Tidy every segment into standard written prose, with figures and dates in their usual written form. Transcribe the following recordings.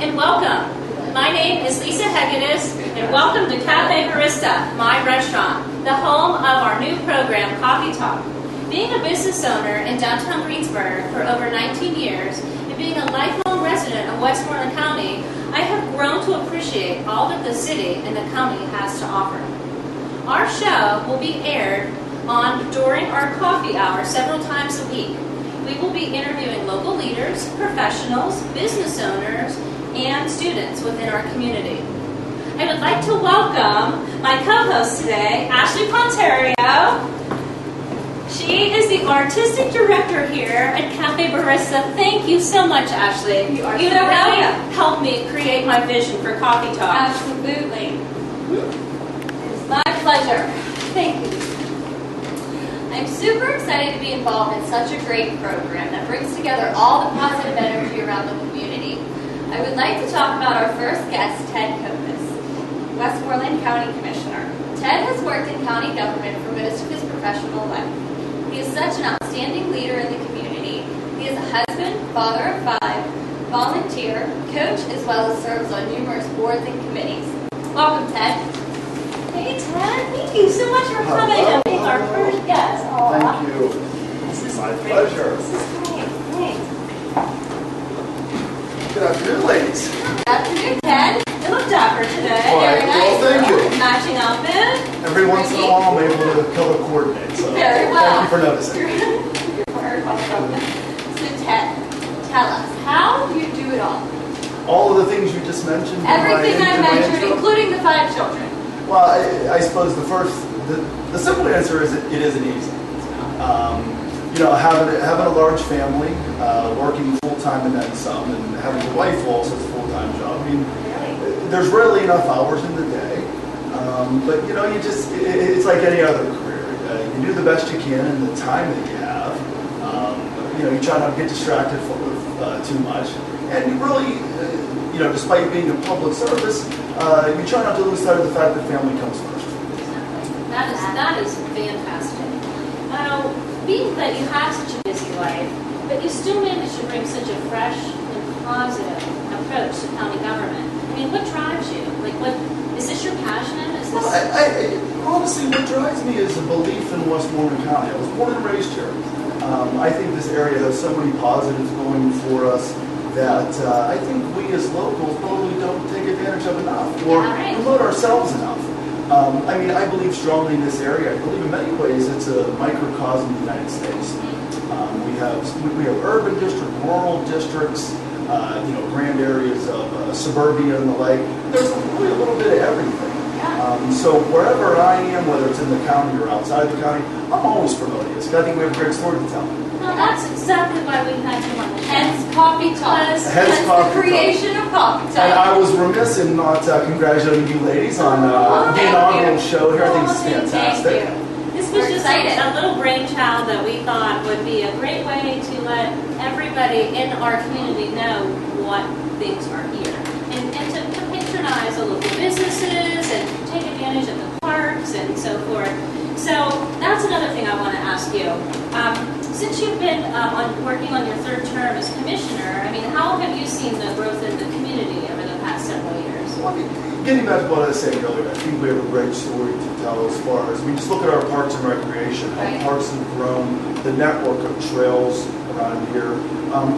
and welcome. My name is Lisa Hegedus, and welcome to Caffe Barista, my restaurant, the home of our new program, Coffee Talk. Being a business owner in downtown Greensburg for over 19 years, and being a lifelong resident of Westmoreland County, I have grown to appreciate all that the city and the county has to offer. Our show will be aired during our coffee hour several times a week. We will be interviewing local leaders, professionals, business owners, and students within our community. I would like to welcome my co-host today, Ashley Ponterio. She is the artistic director here at Caffe Barista. Thank you so much, Ashley. You are really helped me create my vision for Coffee Talk. Absolutely. It's my pleasure. Thank you. I'm super excited to be involved in such a great program that brings together all the positive energy around the community. I would like to talk about our first guest, Ted Kopis, Westmoreland County Commissioner. Ted has worked in county government for most of his professional life. He is such an outstanding leader in the community. He is a husband, father of 5, volunteer, coach, as well as serves on numerous boards and committees. Welcome, Ted. Hey, Ted. Thank you so much for coming and being our first guest. Thank you. This is my great. pleasure. This is great. Thanks. Good afternoon, ladies. Good afternoon, Ted. You look dapper today. Very nice. Well, thank you. Matching outfit. Every once in a while, I'm able to color coordinate, so Very well. thank you for noticing. You're very welcome. So, Ted, tell us, how do you do it all? All of the things you just mentioned. in my Everything I mentioned, intro? including the 5 children. Well, I suppose the simple answer is it isn't easy. Having a large family, working full-time and then some, and having a wife who also has a full-time job. I mean, there's rarely enough hours in the day. But it's like any other career. You do the best you can in the time that you have. You try not to get distracted with too much. And you really, despite being in public service, you try not to lose sight of the fact that family comes first. That is fantastic. Being that you have such a busy life, but you still manage to bring such a fresh and positive approach to county government. I mean, what drives you? What is this your passion? Is this? Well, honestly, what drives me is a belief in Westmoreland County. I was born and raised here. I think this area has so many positives going for us that I think we as locals probably don't take advantage of enough or promote ourselves enough. I believe strongly in this area. I believe in many ways it's a microcosm of the United States. We have urban districts, rural districts, grand areas of suburbia and the like. There's really a little bit of everything. So wherever I am, whether it's in the county or outside the county, I'm always promoting this. I think we have a great story to tell. Well, that's exactly why we had you on the show. Hence Coffee Talk. Hence the creation of Coffee Talk. And I was remiss in not congratulating you ladies on the inaugural show here. I think it's fantastic. Thank you. This was just a little brainchild that we thought would be a great way to let everybody in our community know what things are here. And to patronize the local businesses and take advantage of the parks and so forth. So that's another thing I want to ask you. Since you've been working on your 3rd term as commissioner, how have you seen the growth in the community over the past several years? Well, getting back to what I was saying earlier, I think we have a great story to tell as far as, just look at our parks and recreation, how parks have grown, the network of trails around here.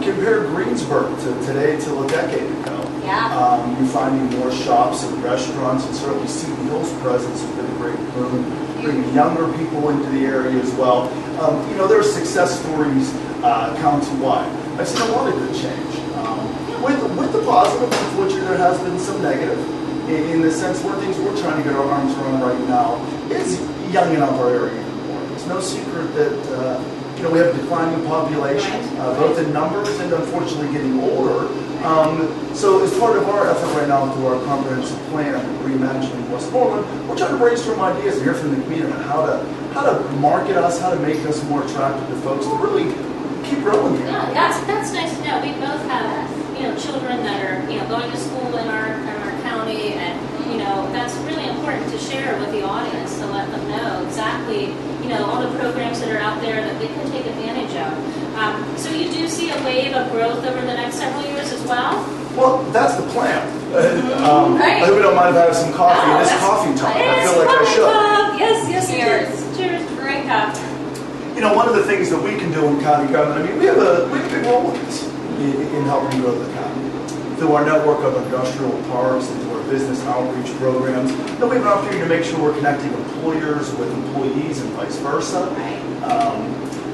Compare Greensburg to today till a decade ago. Yeah. You're finding more shops and restaurants, and certainly Seton Hill's presence has been a great boon, bringing younger people into the area as well. There are success stories countywide. I've seen a lot of good change. With the positive, unfortunately, there has been some negative. In the sense, one of the things we're trying to get our arms around right now is younging up our area even more. It's no secret that we have a declining population, both in numbers and unfortunately getting older. So as part of our effort right now through our comprehensive plan, Reimagining Westmoreland, we're trying to brainstorm ideas and hear from the community on how to market us, how to make us more attractive to folks to really keep growing here. Yeah, that's nice to know. We both have children that are going to school in our county, and that's really important to share with the audience to let them know exactly all the programs that are out there that they can take advantage of. So you do see a wave of growth over the next several years as well? Well, that's the plan. Right. I hope you don't mind if I have some coffee. No, It is that's- coffee time. I It's feel like I coffee should. talk. Yes, it Cheers. is. Cheers. Drink up. You know, one of the things that we can do in county government, I mean, we have a big role in this, in helping grow the county. Through our network of industrial parks and through our business outreach programs, then we have an opportunity to make sure we're connecting employers with employees and vice versa. Right.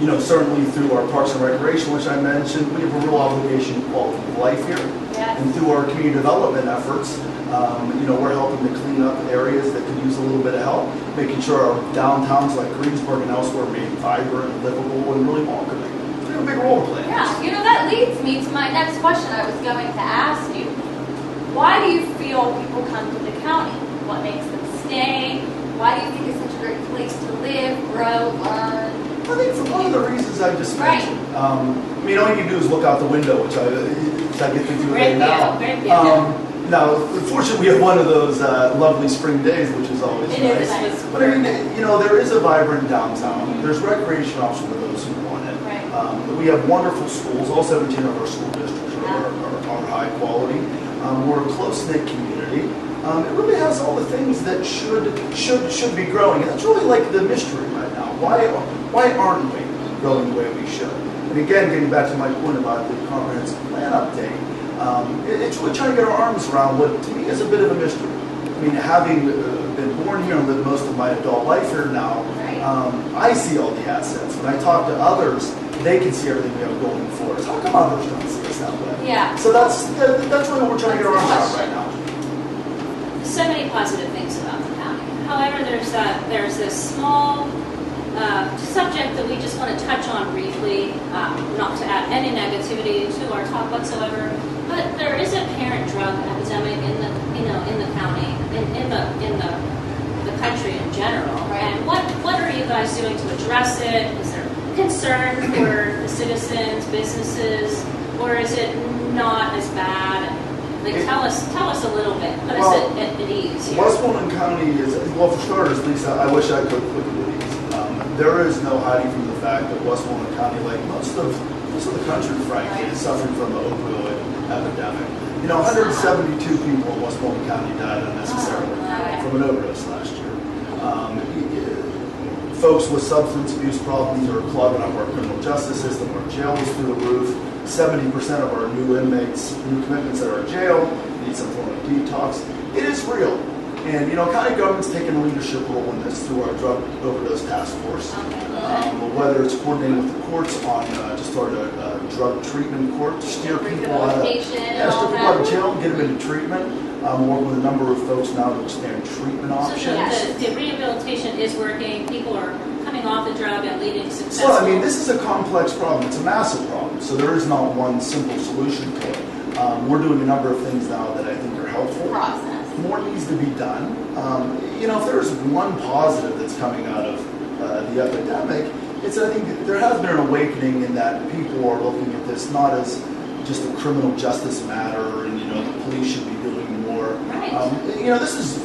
You know, certainly through our parks and recreation, which I mentioned, we have a real obligation to quality of life here. Yes. And through our community development efforts, you know, we're helping to clean up areas that could use a little bit of help, making sure our downtowns like Greensburg and elsewhere remain vibrant, livable, and really welcoming. We have a big role to play. Yeah, you know, that leads me to my next question I was going to ask you. Why do you feel people come to the county? What makes them stay? Why do you think it's such a great place to live, grow, learn? I think for one of the reasons I just Right. mentioned. I mean, all you do is look out the window, which I get to do Great right now. view, great view. Now, fortunately, we have one of those lovely spring days, which is always It nice. is nice. But I mean, you know, there is a vibrant downtown. There's recreation options for those who want it. Right. We have wonderful schools. All 17 of our school districts are high quality. We're a close-knit community. It really has all the things that should be growing. And that's really like the mystery right now. Why aren't we growing the way we should? And again, getting back to my point about the comprehensive plan update, it's really trying to get our arms around what to me is a bit of a mystery. I mean, having been born here and lived most of my adult life here now, Right. I see all the assets. When I talk to others, they can see everything we have going for us. How come others don't see us that way? Yeah. So that's really what we're trying to get our arms around right now. So many positive things about the county. However, there's this small subject that we just want to touch on briefly, not to add any negativity to our talk whatsoever. But there is a parent drug epidemic in the county, in the country in general. Right. And what are you guys doing to address it? Is there concern for the citizens, businesses, or is it not as bad? Like, tell us a little bit. Put us at ease here. Westmoreland County is, well, for starters, Lisa, I wish I could put you at ease. There is no hiding from the fact that Westmoreland County, like most of the country, frankly, is suffering from the opioid epidemic. You know, 172 people in Westmoreland County died unnecessarily from an overdose last year. Folks with substance abuse problems are clogging up our criminal justice system. Our jail is through the roof. 70% of our new inmates, new commitments at our jail need some form of detox. It is real. And, you know, county government's taken a leadership role in this through our drug overdose task force. Whether it's coordinating with the courts on just sort of drug treatment court to steer people out of jail and get them into treatment. Working with a number of folks now to expand treatment options. So the rehabilitation is working. People are coming off the drug and leading successful. So, I mean, this is a complex problem. It's a massive problem. So there is not one simple solution to it. We're doing a number of things now that I think are helpful. Process. More needs to be done. You know, if there's one positive that's coming out of the epidemic, it's I think there has been an awakening in that people are looking at this not as just a criminal justice matter and, you know, the police should be doing more. Right. You know, this is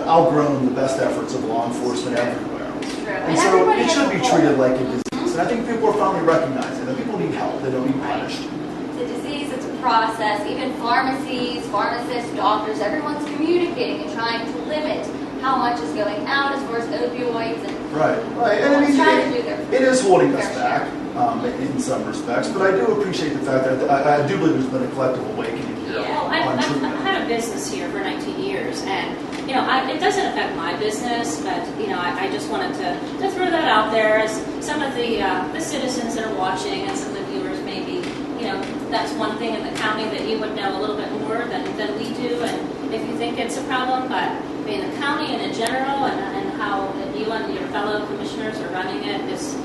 outgrown the best efforts of law enforcement everywhere. True. And so everybody it has should a be role. treated like a disease. And I think people are finally recognizing that people need help. They don't need punished. It's a disease, it's a process. Even pharmacies, pharmacists, doctors, everyone's communicating and trying to limit how much is going out as far as opioids and Right. And I mean, trying to do their it is holding us fair back in some respects, but I do appreciate the fact that I do believe there's been a collective awakening here Well, on I've treatment. had a business here for 19 years, and you know, it doesn't affect my business, but you know, I just wanted to throw that out there as some of the citizens that are watching and some of the viewers maybe, you know, that's one thing in the county that you would know a little bit more than we do, and if you think it's a problem, but I mean, the county in general and how you and your fellow commissioners are running it is.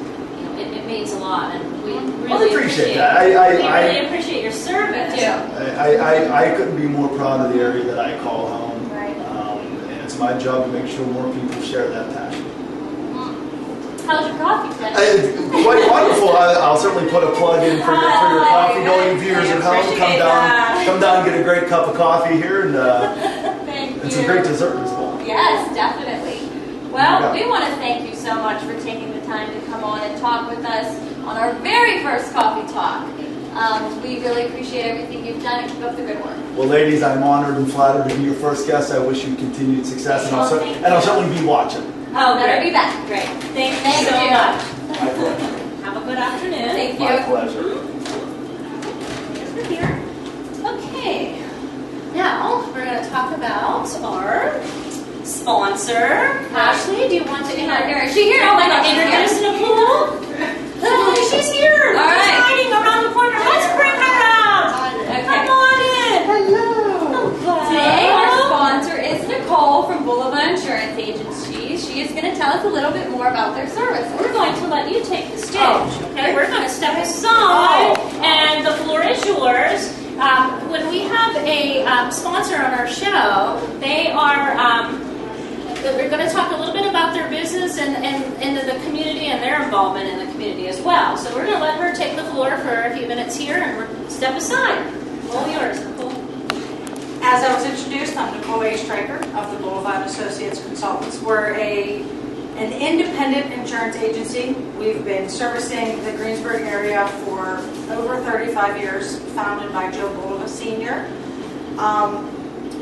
It means a lot, and we really appreciate that. we I really appreciate your service. We do. I couldn't be more proud of the area that I call home, Right. And it's my job to make sure more people share that passion. How's your coffee today? Quite wonderful. I'll certainly put a plug in for your coffee going viewers at home. Appreciate that. Come down, and get a great cup of coffee here, and Thank it's you. a great dessert as well. Yes, definitely. Well, we want to thank you so much for taking the time to come on and talk with us on our very first coffee talk. We really appreciate everything you've done and keep up the good work. Well, ladies, I'm honored and flattered to be your first guest. I wish you continued success, and I'll certainly be watching. Oh, Better great. be back. Great. Thank you Thank so you. much. My pleasure. Have a good afternoon. Thank My you. pleasure. Yes, we're here. Okay. Now we're going to talk about our sponsor. Ashley, do you want to Is she here? Oh my God, God, she's introduce here. Nicole? Oh, she's here. All She's right. hiding around the corner. Let's bring her out. Come on in. Hello. Today, our sponsor is Nicole from Boulevard Insurance Agency. She is going to tell us a little bit more about their services. We're going to let you take the stage. Oh. Okay, we're going to step aside, and the floor is yours. When we have a sponsor on our show, they are. We're going to talk a little bit about their business and the community and their involvement in the community as well. So we're going to let her take the floor for a few minutes here and we're step aside. All yours, Nicole. As I was introduced, I'm Nicole A. Stryker of the Boulevard Associates Consultants. We're an independent insurance agency. We've been servicing the Greensburg area for over 35 years, founded by Joe Boulevard Sr.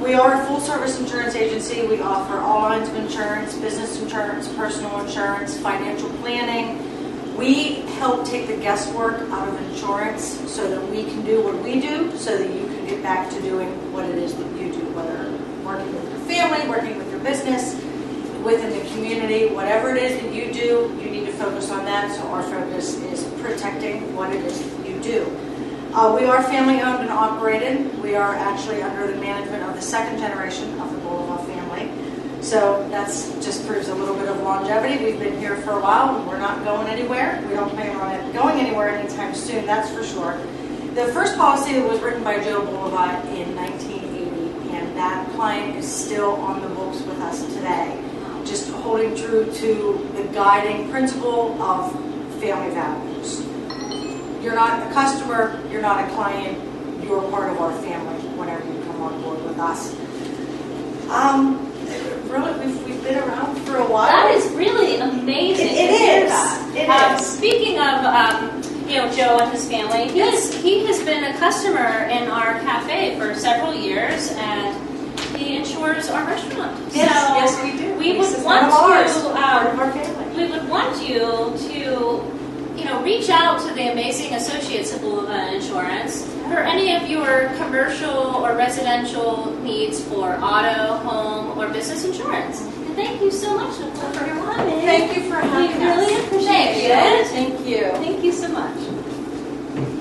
We are a full-service insurance agency. We offer all lines of insurance, business insurance, personal insurance, financial planning. We help take the guesswork out of insurance so that we can do what we do, so that you can get back to doing what it is that you do, whether working with your family, working with your business, within the community, whatever it is that you do, you need to focus on that. So our focus is protecting what it is that you do. We are family owned and operated. We are actually under the management of the second generation of the Boulevard family. So that's just proves a little bit of longevity. We've been here for a while and we're not going anywhere. We don't plan on it going anywhere anytime soon, that's for sure. The first policy was written by Joe Boulevard in 1980, and that client is still on the books with us today, just holding true to the guiding principle of family values. You're not a customer, you're not a client, you're part of our family whenever you come on board with us. Really, we've been around for a while. That is really amazing. It to hear is. that. It is. Speaking of, Joe and his family, he has been a customer in our cafe for several years, and he insures our restaurant. Yes, so we do. We This would is want one of ours, you. part of our family. We would want you to reach out to the amazing associates at Boulevard Insurance for any of your commercial or residential needs for auto, home, or business insurance. And thank you so much, Nicole, for your coming. Thank you for having We really us. appreciate it. Thank you. Thank you so much.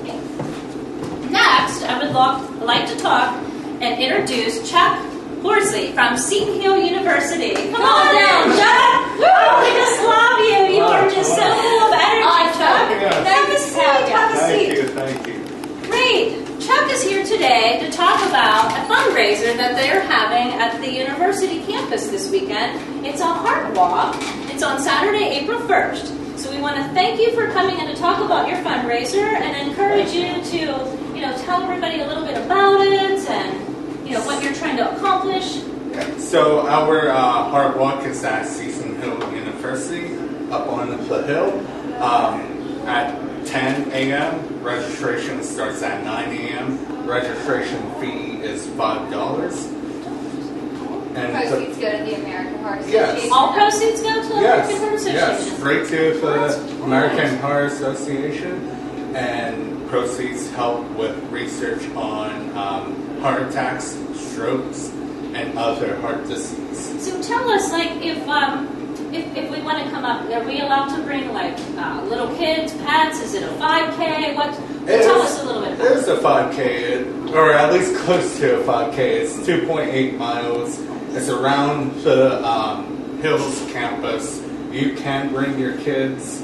Okay. Next, I would like to talk and introduce Chuck Horsley from Seton Hill University. Come on down, Chuck! Oh, we just love you. You are just so full of energy, Chuck. Have a seat. Have a seat. Thank you. Great. Chuck is here today to talk about a fundraiser that they're having at the university campus this weekend. It's a Heart Walk. It's on Saturday, April 1st. So we want to thank you for coming in to talk about your fundraiser and encourage you to, tell everybody a little bit about it and, what you're trying to accomplish. So our Heart Walk is at Seton Hill University up on the hill at 10 a.m. Registration starts at 9 a.m. Registration fee is $5. And Proceeds go to the American Heart Yes. Association. All proceeds go to the American Heart Association. Yes, straight to That's the cool. American Heart Association, and proceeds help with research on heart attacks, strokes, and other heart disease. So tell us, if we want to come up, are we allowed to bring little kids, pets? Is it a 5K? Tell us a little bit. It is a 5K, or at least close to a 5K. It's 2.8 miles. It's around the Hills campus. You can bring your kids.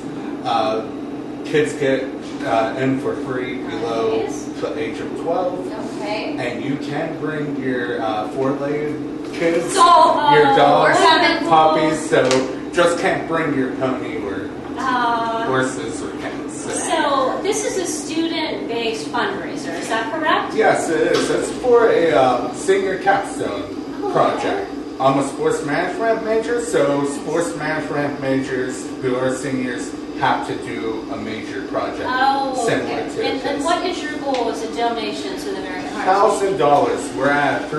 Kids get in for free below the age of 12. Okay. And you can bring your four-legged kids, Oh, your dogs, we're having puppies. So just can't bring your pony or Uh, horses or cats. so this is a student-based fundraiser. Is that correct? Yes, it is. It's for a senior capstone project. I'm a sports management major, so sports management majors who are seniors have to do a major project Oh, similar okay. to And this. what is your goal as a donation to the American Heart Association? $1,000. We're at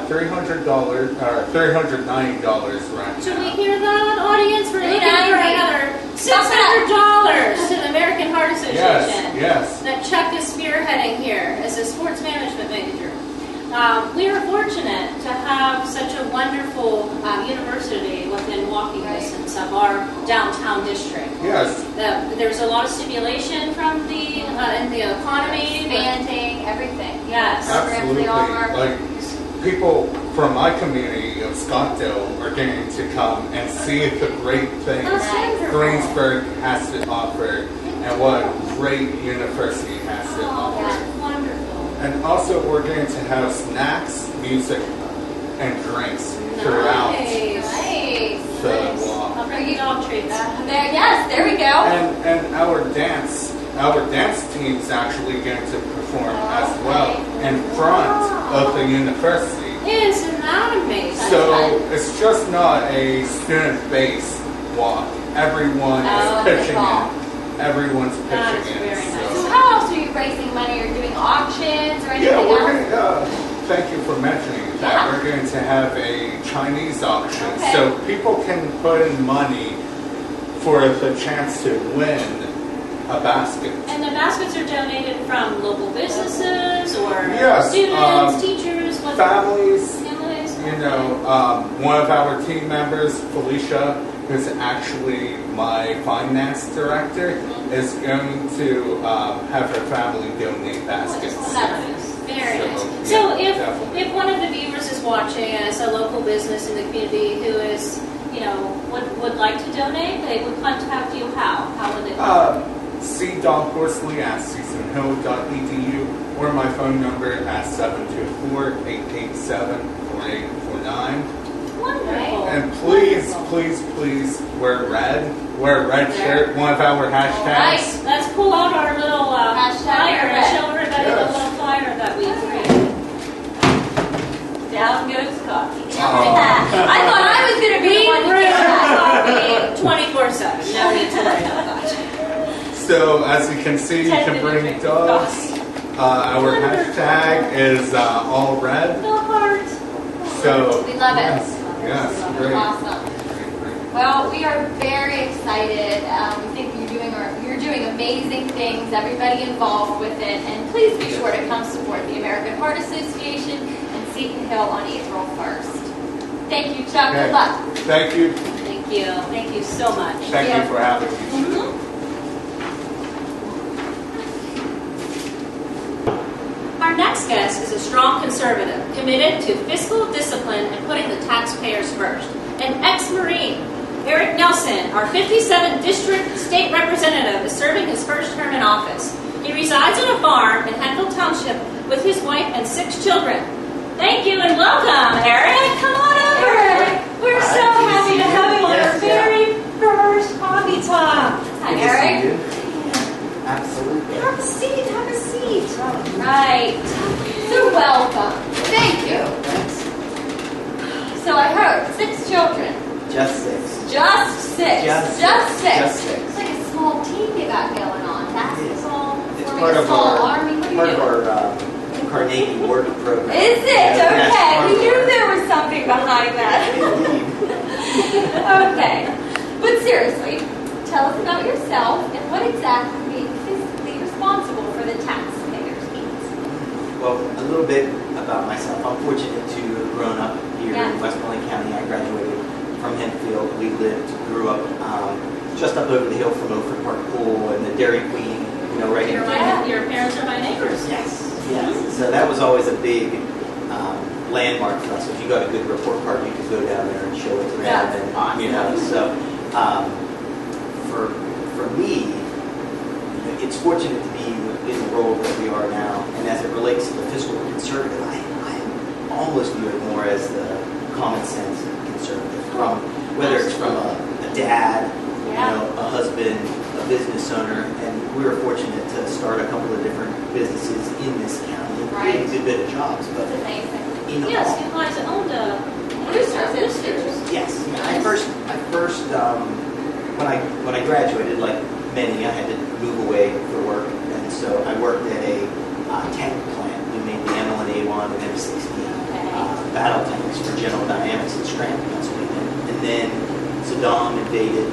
$300 or $390 right Should we now. hear that, audience? We're looking for another $600 to the American Heart Association. Yes. That Chuck is spearheading here as a sports management major. We are fortunate to have such a wonderful university within walking distance of our downtown district. Yes. There's a lot of stimulation from the in the economy. Expanding, everything. Yes. Programs they offer. Like people from my community of Scottsdale are getting to come and see the great things That's wonderful. Greensburg has to offer and what a great university has to Oh, offer. that's wonderful. And also we're going to have snacks, music, and drinks throughout Nice. Nice. the walk. I'll bring you dog treats. There we go. And our dance team's actually going to perform as well in front of the university. Isn't that amazing? So it's just not a student-based walk. Everyone is pitching in. Everyone's That's pitching in. very nice. So how else are you raising money? Are you doing auctions or anything Yeah, we're else? going to, thank you for mentioning that. Yeah. We're going to have a Chinese auction. Okay. So people can put in money for the chance to win a basket. And the baskets are donated from local businesses or Yes, students, teachers, what Families, families? you know, one of our team members, Felicia, who's actually my finance director, is going to have her family donate baskets. Nice. Very So, nice. yeah, So definitely. if one of the viewers is watching as a local business in the community who is, you know, would like to donate, they would contact you how? How would they contact you? See Don Horsley at seasonhill.edu or my phone number at 724-887-4849. Wonderful. And please, Wonderful. please wear red. Wear a red shirt, one of our hashtags. Nice. Let's pull out our little Hashtag flyer and red. show everybody the Yes. little flyer that we created. Down goes coffee. I thought I was going to be the one to Brew get that. coffee 24/7. No need to worry about that. So as you can see, you can bring dogs. Our hashtag is all red. The heart. So We love it. Yes, great. Awesome. Well, we are very excited. We think you're doing amazing things. Everybody involved with it, and please be sure to come support the American Heart Association in Seton Hill on April 1st. Thank you, Chuck. Okay. Good luck. Thank you. Thank you. Thank you so much. Thank you for having me. Our next guest is a strong conservative, committed to fiscal discipline and putting the taxpayers first. An ex-Marine, Eric Nelson, our 57th District State Representative, is serving his first term in office. He resides on a farm in Henfield Township with his wife and 6 children. Thank you and welcome, Eric. Come on over. We're so happy to have you on our very first coffee talk. Hi, Eric. Absolutely. Have a seat. Have a seat. Right. So welcome. Thank you. Thanks. So I heard 6 children. Just 6. Just 6. Just six. Just 6. It's like a small team you got going on. Basketball, It's forming part a of small our army. What are you part of doing? our Carnegie work program. Is it? Yes, Okay. part We of knew our- there was something behind that. Indeed. Okay. But seriously, tell us about yourself and what exactly being fiscally responsible for the taxpayers means. Well, a little bit about myself. I'm fortunate to have grown up here Yeah. in Westmoreland County. I graduated from Henfield. We grew up just up over the hill from Oakford Park Pool and the Dairy Queen, right here. Your parents are my neighbors. Yes, yes. So that was always a big landmark for us. If you got a good report card, you could go down there and show it to them. Yeah. And so for me, it's fortunate to be in the role that we are now. And as it relates to the fiscal conservative, I almost view it more as the common sense conservative. Whether it's from a dad, a husband, a business owner, and we were fortunate to start a couple of different businesses in this county and create a good bit of jobs. But That's amazing. in Yes, all, you guys owned Roosters. yes, I first when I graduated, like many, I had to move away for work, and so I worked at a tank plant. We made the M1A1 and M60 battle tanks for General Dynamics in Scranton, Pennsylvania. And then Saddam invaded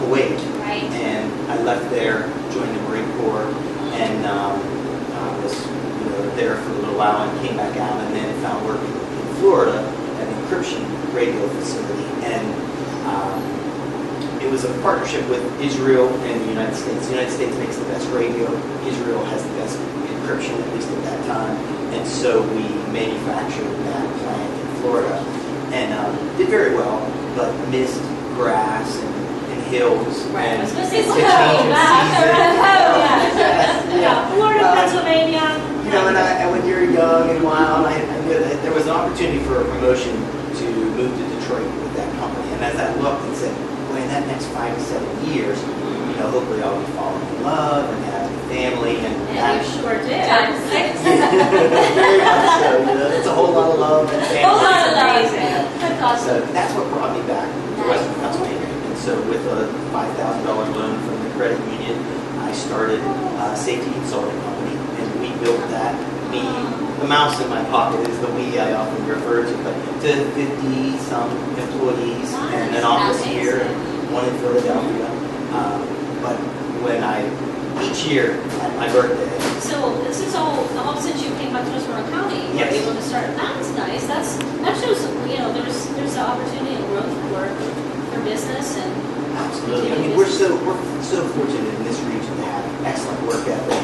Kuwait, Right. and I left there, joined the Marine Corps, and was there for a little while, and came back out, and then found work in Florida at an encryption radio facility. And it was a partnership with Israel and the United States. The United States makes the best radio. Israel has the best encryption, at least at that time. And so we manufactured that plant in Florida and did very well, but missed grass and hills. Right. And I was going to say, the look change in season. Yeah, Florida, Pennsylvania. And when you're young and wild, I knew that there was an opportunity for a promotion to move to Detroit with that company. And as I looked and said, boy, in that next 5 to 7 years, hopefully I'll be falling in love and having a family. And And you sure did. Times 6. very much so. It's a whole lot of love and family. Whole lot of love. Yeah. That's awesome. So that's what brought me back to Western Pennsylvania. And so with a $5,000 loan from the credit union, I started a safety consulting company, and we built that. The mouse in my pocket is the we I often refer to, but to 50-some employees and an office here, one in Philadelphia. But when each year at my birthday. So this is all since you came back to Westmoreland County, you were Yes. able to start. That's nice. That shows there's the opportunity and growth for business and. Absolutely. I mean, we're so fortunate in this region to have excellent work ethic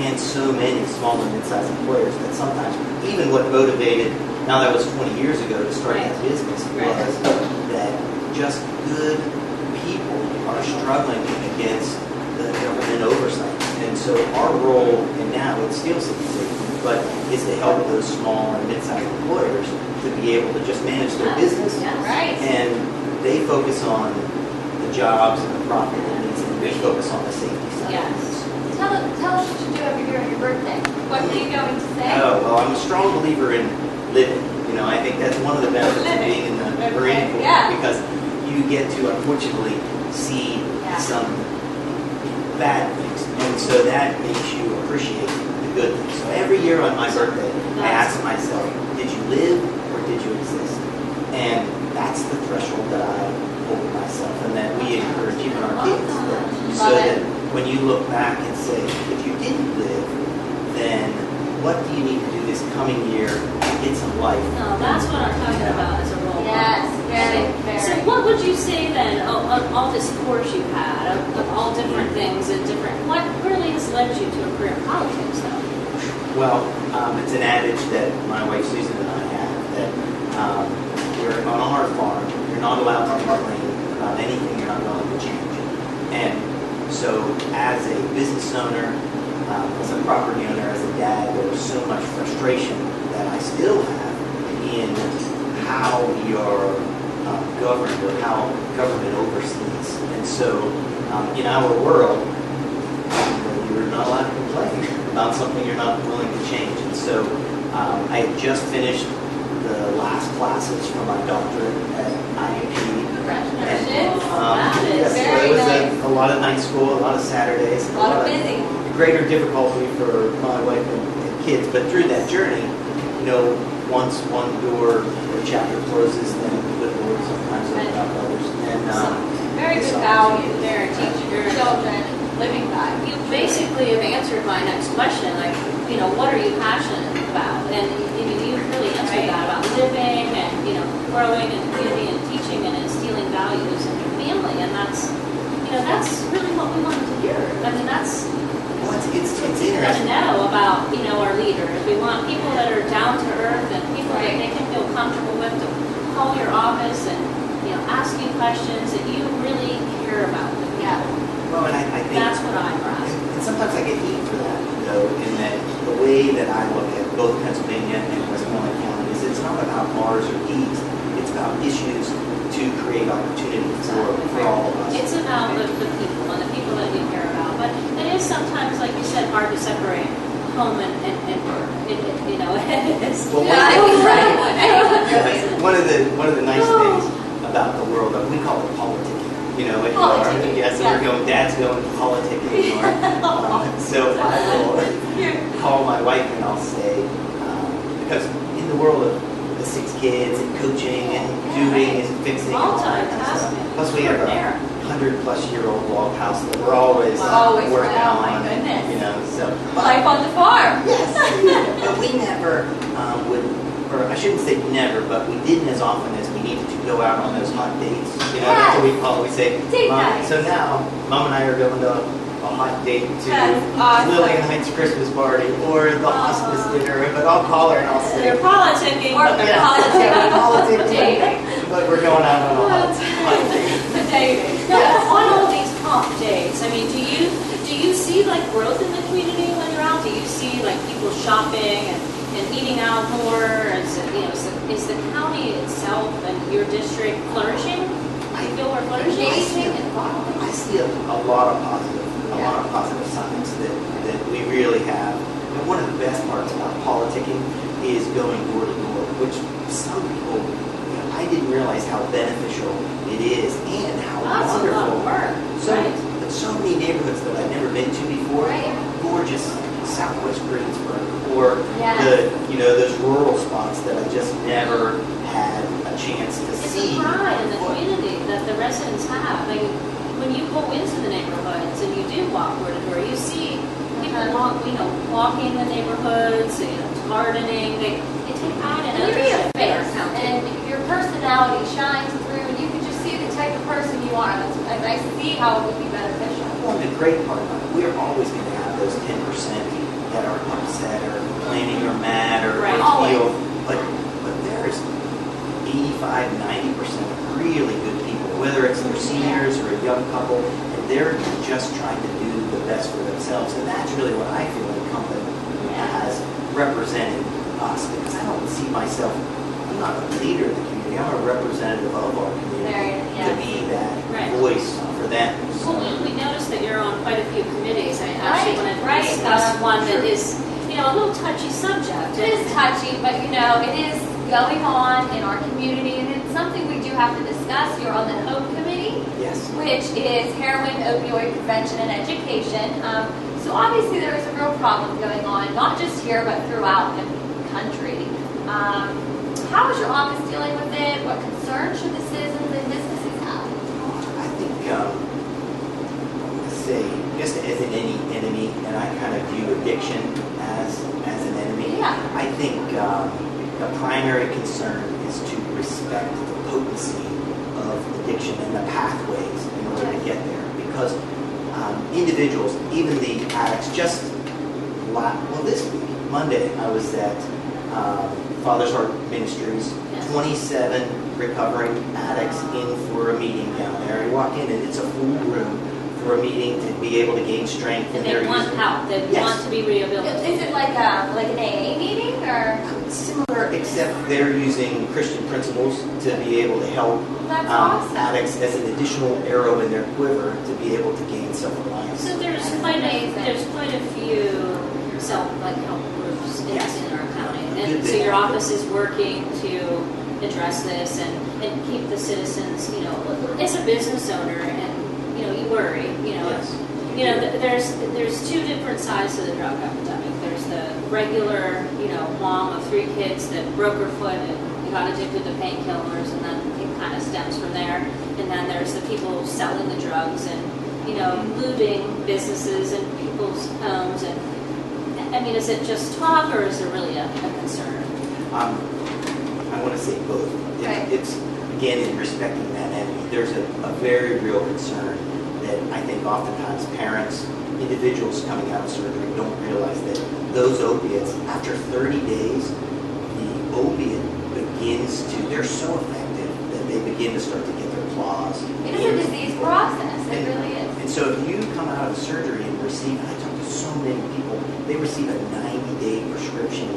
and so many small and mid-sized employers that sometimes even what motivated, now that was 20 years ago to start that business, was that just good people are struggling against the government oversight. And so our role, and now it's still city safety, but is to help those small and mid-sized employers to be able to just manage their business. Right. And they focus on the jobs and the profit, and we focus on the safety side. Yes. Tell us what you do every year on your birthday. What were you going to say? Oh, well, I'm a strong believer in living. I think that's one of the benefits of being in the Marine Corps, Yeah. because you get to, unfortunately, see some bad things. And so that makes you appreciate the good things. So every year on my birthday, I ask myself, did you live or did you exist? And that's the threshold that I hold myself, and that we encourage even our kids. So that when you look back and say, if you didn't live, then what do you need to do this coming year to get some life? No, that's what I'm talking about as a role model. Yes, very, very. So what would you say then, on all this course you've had, of all different things and what really has led you to a career in politics though? Well, it's an adage that my wife Susan and I have, that you're on our farm, you're not allowed to complain about anything you're not willing to change. And so as a business owner, as a property owner, as a dad, there was so much frustration that I still have in how we are governed or how government oversees. And so in our world, you're not allowed to complain about something you're not willing to change. And so I had just finished the last classes for my doctorate at IUP. Congratulations. Yes, so Very it was nice. a lot of night school, a lot of Saturdays, A lot of busy. greater difficulty for my wife and kids. But through that journey, once one door or chapter closes, then the door sometimes opens up others. And Very good value there, teaching your children, living by. You basically have answered my next question, like, what are you passionate about? And you really answered that about living and, growing and community and teaching and instilling values in your family. And that's really what we wanted to hear. I mean, that's it's what we want to interesting. know about, our leaders. We want people that are down to earth and people that they can feel comfortable with to call your office and, ask you questions that you really care about. Yeah. Well, and I think That's what I'm asking. and sometimes I get heat for that, in that the way that I look at both Pennsylvania and Westmoreland County is it's not about R's or D's. It's about issues to create opportunity for all of us. It's about the people and the people that you care about. But it is sometimes, like you said, hard to separate home and work. It is. Well, Right. one of the nice things about the world, we call it politicking. you know what you Politicking, are. Yes, so we're going, Dad's going politicking. So I will call my wife and I'll say, because in the world of the 6 kids and coaching and doing and fixing and all that kind of stuff. Plus we have a 100-plus-year-old log house that we're always working oh my on. goodness. You know, so Life on the farm. yes, but we never would, or I shouldn't say never, but we didn't as often as we needed to go out on those hot dates. You know, that's what we call it. We say, Date night. So now, Mom and I are going to a hot date to That's awesome. Lillian Heights Christmas party or the hospice dinner, but I'll call her and I'll say, They're politicking. Or they're politicking. Dating. But we're going out on a hot date. The dating. Now, on all these pop dates, I mean, do you see like growth in the community when you're out? Do you see like people shopping and eating out more? Is the county itself and your district flourishing? Do you feel we're flourishing? Engaging and following. I see a lot of positive signs that we really have. And one of the best parts about politicking is going door to door, which some people, I didn't realize how beneficial it is and how That's a lot of wonderful. work. So many neighborhoods that I've never been to before, Right. gorgeous Southwest Greensburg, or Yes. those rural spots that I just never had a chance to It's see. a pride in the community that the residents have. Like, when you go into the neighborhoods and you do walk door to door, you see people walking the neighborhoods, gardening. They take pride in And you see a ownership in our face, county. and your personality shines through, and you can just see the type of person you are. And I see how it would be beneficial. Well, the great part about it, we're always going to have those 10% that are upset or complaining or mad or Right. feel, but there's 85, 90% of really good people, whether it's their seniors or a young couple, and they're just trying to do the best for themselves. And that's really what I feel incumbent as representing us, because I don't see myself, I'm not a leader of the community, I'm a representative of our community to be that Right. voice for them. Well, we noticed that you're on quite a few committees. I actually Right, want to right. discuss one that Sure. is, a little touchy subject. It is touchy, but it is going on in our community, and it's something we do have to discuss. You're on the HOPE committee, Yes. which is heroin, opioid prevention, and education. So obviously there is a real problem going on, not just here, but throughout the country. How is your office dealing with it? What concerns should the citizens and businesses have? I think, say, just as in any enemy, and I kind of view addiction as an enemy. Yeah. I think the primary concern is to respect the potency of addiction and the pathways in order to get there. Because individuals, even the addicts, this week, Monday, I was at Father's Heart Ministries, Yes. 27 recovering addicts in for a meeting down there. You walk in and it's a full room for a meeting to be able to gain strength. And they're they want using- help. They Yes. want to be rehabilitated. Is it like an AA meeting, or? Similar, except they're using Christian principles to be able to help That's awesome. addicts as an additional arrow in their quiver to be able to gain self-reliance. So there's That's quite amazing. a few help groups Yes. in our county, Good and so thing. your office is working to address this and keep the citizens. As a business owner, and you worry. Yes. There's two different sides to the drug epidemic. There's the regular, mom of 3 kids that broke her foot and got addicted to painkillers, and then it kind of stems from there. And then there's the people selling the drugs and looting businesses and people's homes. And I mean, is it just talk, or is there really a concern? I want to say both. Right. It's again, in respecting that enemy, there's a very real concern that I think oftentimes parents, individuals coming out of surgery don't realize that those opiates, after 30 days, the opiate begins to, they're so effective that they begin to start to get their claws. It is a disease process. It really is. And so if you come out of surgery and receive, and I talk to so many people, they receive a 90-day prescription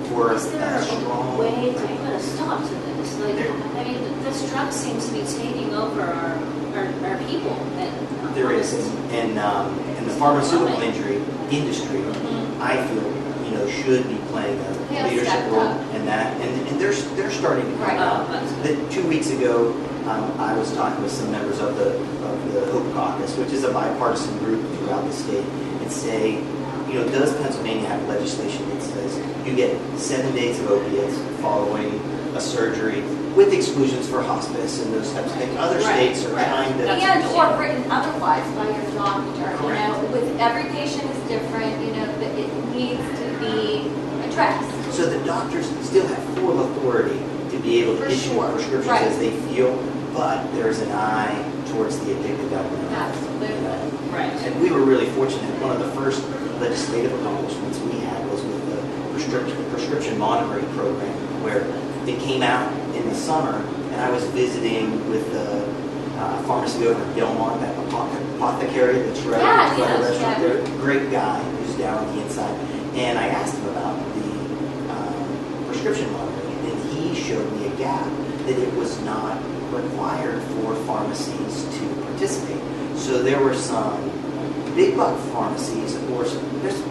for Is there a strong... a way to put a stop to this? I mean, this drug seems to be taking over our people. And There is, and the pharmaceutical industry, I feel, should be playing a Yeah, leadership stepped role up. in that, and they're starting to come Right. out. That's That 2 weeks ago, I was talking with some members of the Hope Caucus, which is a bipartisan group throughout the state, and say, does Pennsylvania have legislation that says you get 7 days of opiates following a surgery with exclusions for hospice and those types of things? Other states are trying to... And or written otherwise by your doctor. Correct. With every patient is different, that it needs to be addressed. So the doctors still have full authority to be able to issue prescriptions as they feel, but there's an eye towards the addicted element. Absolutely. Right. And we were really fortunate. One of the first legislative accomplishments we had was with the prescription monitoring program, where it came out in the summer, and I was visiting with the pharmacy over in Gilmont, that apothecary that's right in front of the restaurant there. Great guy who's down on the inside. And I asked him about the prescription monitoring, and he showed me a gap that it was not required for pharmacies to participate. So there were some big buck pharmacies, of course.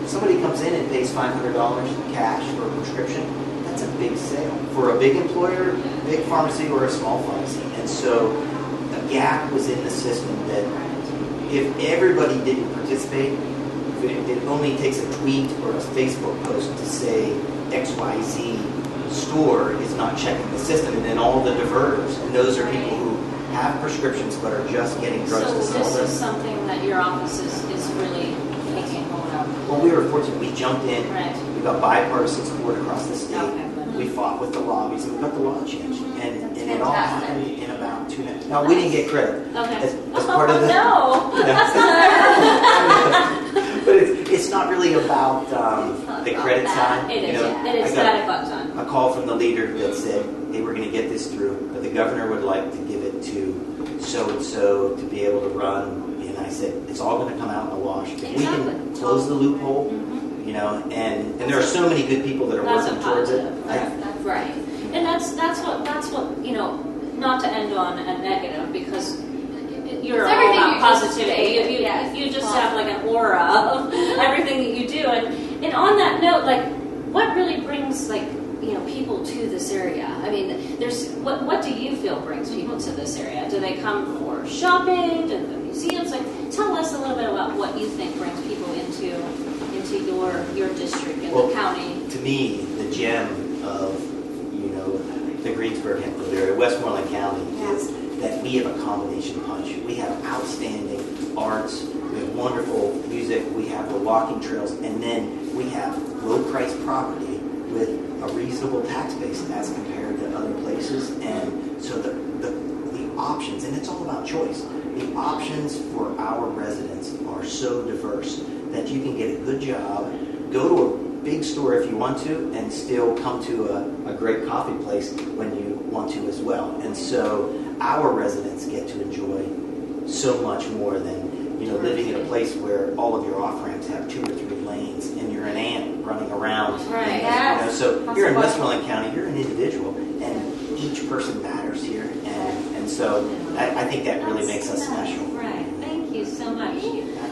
Somebody comes in and pays $500 cash for a prescription. That's a big sale for a big employer, big pharmacy, or a small pharmacy. And so a gap was in the system that if everybody didn't participate, it only takes a tweet or a Facebook post to say XYZ store is not checking the system, and then all the diverters, and those are people who have prescriptions but are just getting drugs So to sell this them. is something that your office is really taking hold of. Well, we were fortunate. We jumped in. Right. We got bipartisan support across the state. Okay, good. We fought with the lobbies, and we got the law changed. And it all fantastic. happened in about 2 minutes. Now, we didn't get credit. Okay. As part of the... No. But it's not really about the credit side. It is. You know, It is I got that about time. a call from the leader that said, hey, we're going to get this through, but the governor would like to give it to so-and-so to be able to run. And I said, it's all going to come out in the wash. If we can close the loophole, and there are so many good people that are That's a working towards it. positive. Right. And that's what not to end on a negative, because you're It's all everything about you just positivity. stated. You Yes, just have like an aura of everything that you do. And on that note, like, what really brings people to this area? I mean, what do you feel brings people to this area? Do they come for shopping? Do the museums? Like, tell us a little bit about what you think brings people into your district and the county. To me, the gem of the Greensburg-Hempfield area, Westmoreland County, is that we have a combination punch. We have outstanding arts, we have wonderful music, we have the walking trails, and then we have low-priced property with a reasonable tax base as compared to other places. And so the options, and it's all about choice, the options for our residents are so diverse that you can get a good job, go to a big store if you want to, and still come to a great coffee place when you want to as well. And so our residents get to enjoy so much more than living in a place where all of your off-ramps have 2 or 3 lanes and you're an ant running around. Right. Yes. So here in Westmoreland County, you're an individual, and each person matters here. And so I think that really makes us special. Right. Thank you so much.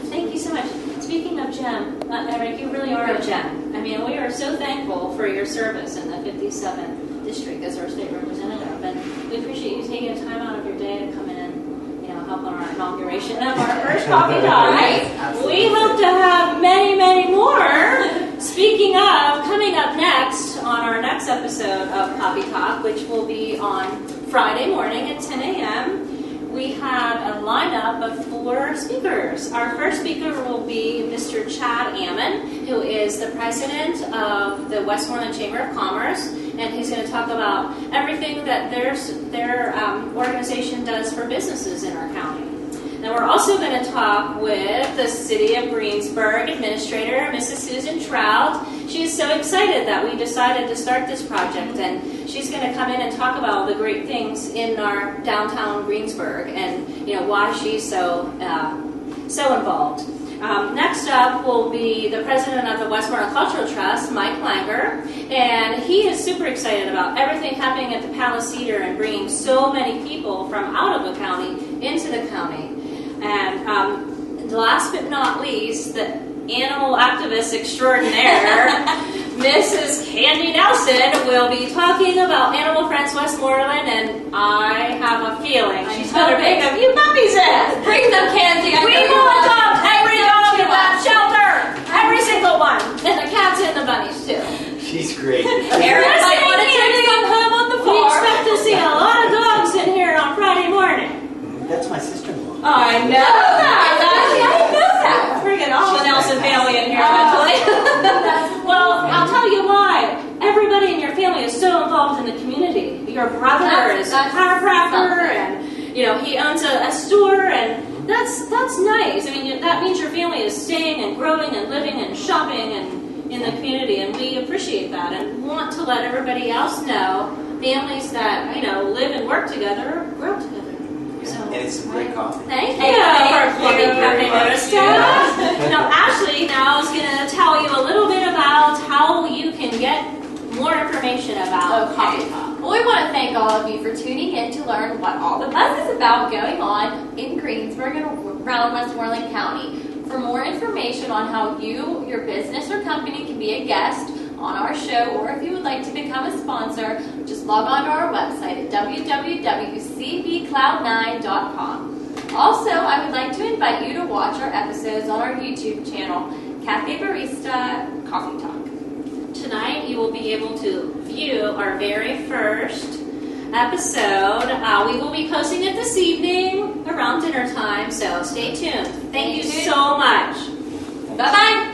Thank you so much. Speaking of gem, Eric, you really are a gem. I mean, we are so thankful for your service in the 57th district as our state representative, and we appreciate you taking the time out of your day to come in and help on our inauguration of our first coffee talk. Right. We hope to have many, many more. Speaking of, coming up next on our next episode of Coffee Talk, which will be on Friday morning at 10 a.m., we have a lineup of 4 speakers. Our first speaker will be Mr. Chad Ammon, who is the president of the Westmoreland Chamber of Commerce, and he's going to talk about everything that their organization does for businesses in our county. Then we're also going to talk with the City of Greensburg Administrator, Mrs. Susan Trout. She is so excited that we decided to start this project, and she's going to come in and talk about all the great things in our downtown Greensburg and why she's so involved. Next up will be the president of the Westmoreland Cultural Trust, Mike Langer, and he is super excited about everything happening at the Palace Cedar and bringing so many people from out of the county into the county. And last but not least, the animal activist extraordinaire, Mrs. Andy Nelson will be talking about Animal Friends Westmoreland, and I have a feeling she's going to bring a few puppies in. Bring them, Candy. We will adopt every dog in that shelter, every single one, and the cats and the bunnies too. She's great. Eric might want to take some home on the We farm. expect to see a lot of dogs in here on Friday morning. That's my sister-in-law. I know that. I didn't know that. Bringing all the Nelson family in here eventually. Well, I'll tell you why. Everybody in your family is so involved in the community. Your brother is a chiropractor, and he owns a store, and that's nice. I mean, that means your family is staying and growing and living and shopping and in the community, and we appreciate that and want to let everybody else know families that live and work together grow together. So, And it's some great coffee. thank you Thank for plugging you Caffe very much. Barista. Now, Ashley now is going to tell you a little bit about how you can get more information about Okay. Coffee Talk. Well, we want to thank all of you for tuning in to learn what all the buzz is about going on in Greensburg and around Westmoreland County. For more information on how you, your business, or company can be a guest on our show, or if you would like to become a sponsor, just log on to our website at www.cbcloud9.com. Also, I would like to invite you to watch our episodes on our YouTube channel, Caffe Barista Coffee Talk. Tonight, you will be able to view our very first episode. We will be posting it this evening around dinner time, so stay tuned. Thank you so much. Bye-bye.